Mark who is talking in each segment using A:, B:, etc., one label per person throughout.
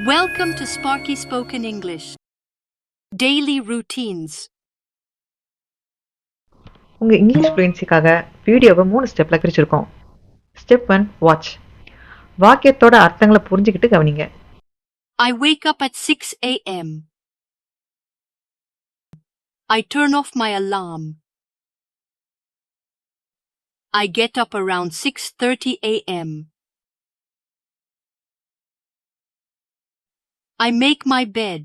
A: Welcome to Sparky Spoken English. Daily routines.
B: உங்க English ஃப்ளூயன்சிக்காக வீடியோவை 3 ஸ்டெப்ல பிரிச்சிருக்கோம். Step 1 watch. வாக்கியத்தோட அர்த்தங்களை புரிஞ்சுக்கிட்டு கவனிங்க.
A: I wake up at 6 a.m. I turn off my alarm. I get up around 6:30 a.m. I make my bed.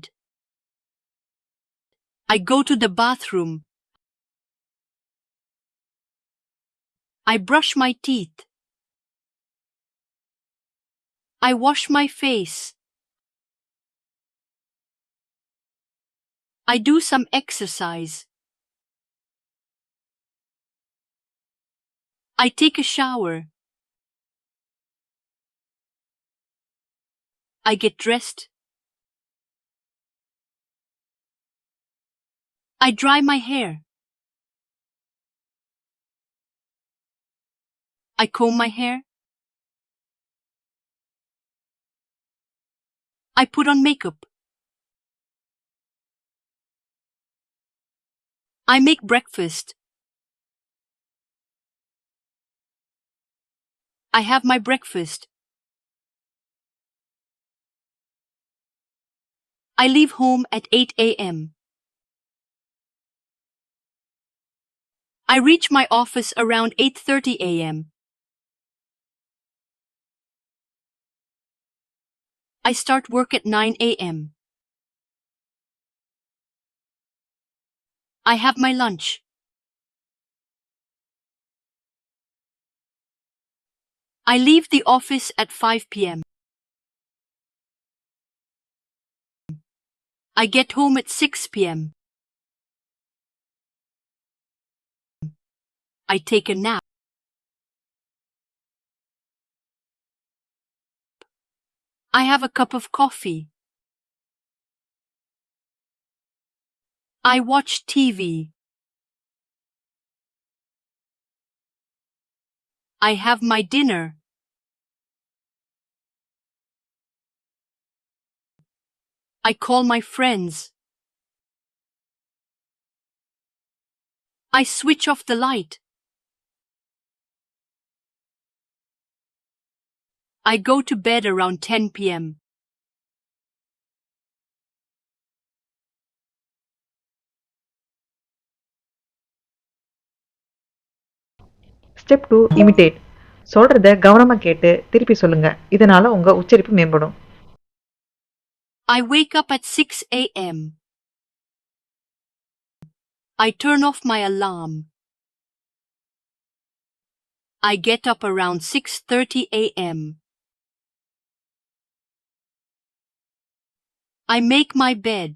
A: I go to the bathroom. I brush my teeth. I wash my face. I do some exercise. I take a shower. I get dressed. I dry my hair. I comb my hair. I put on makeup. I make breakfast. I have my breakfast. I leave home at 8 a.m. I reach my office around 8:30 a.m. I start work at 9 a.m. I have my lunch. I leave the office at 5 p.m. I get home at 6 p.m. I take a nap. I have a cup of coffee. I watch TV. I have my dinner. I call my friends. I switch off the light. I go to bed around 10 p.m.
B: Step 2 imitate. சொல்றத கவனமா கேட்டு திருப்பி சொல்லுங்க. இதனால உங்க உச்சரிப்பு மேம்படும்.
A: I wake up at 6 a.m. I turn off my alarm. I get up around 6:30 a.m. I make my bed.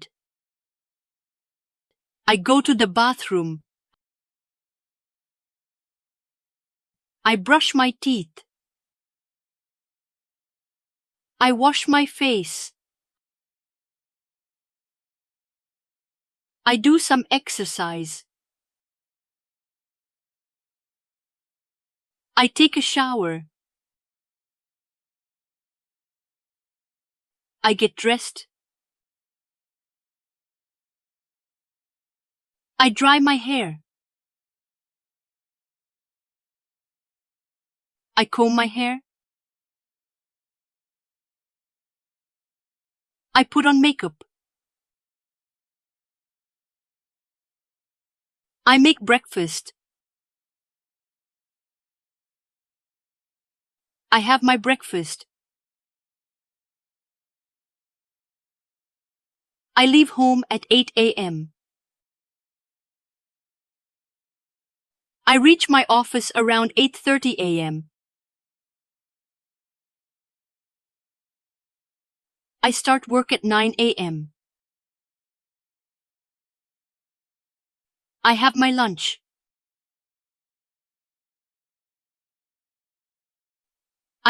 A: I go to the bathroom. I brush my teeth. I wash my face. I do some exercise. I take a shower. I get dressed. I dry my hair. I comb my hair. I put on makeup. I make breakfast. I have my breakfast. I leave home at 8 a.m. I reach my office around 8:30 a.m. I start work at 9 a.m. I have my lunch.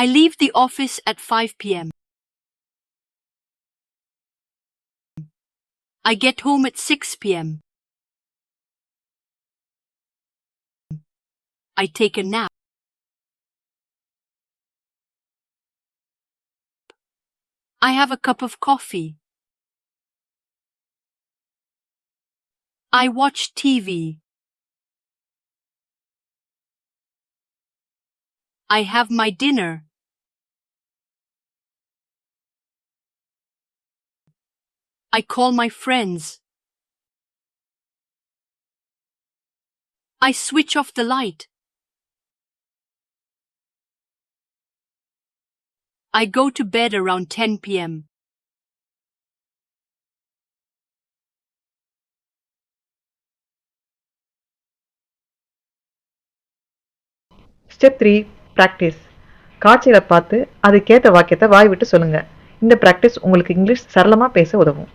A: I leave the office at 5 p.m. I get home at 6 p.m. I take a nap. I have a cup of coffee. I watch TV. I have my dinner. I call my friends. I switch off the light. I go to bed around 10 p.m.
B: Step 3 practice. காட்சிகளை பார்த்து அதுக்கேற்ற வாக்கியத்தை வாய் விட்டு சொல்லுங்க. இந்த practice உங்களுக்கு English சரளமா பேச உதவும்.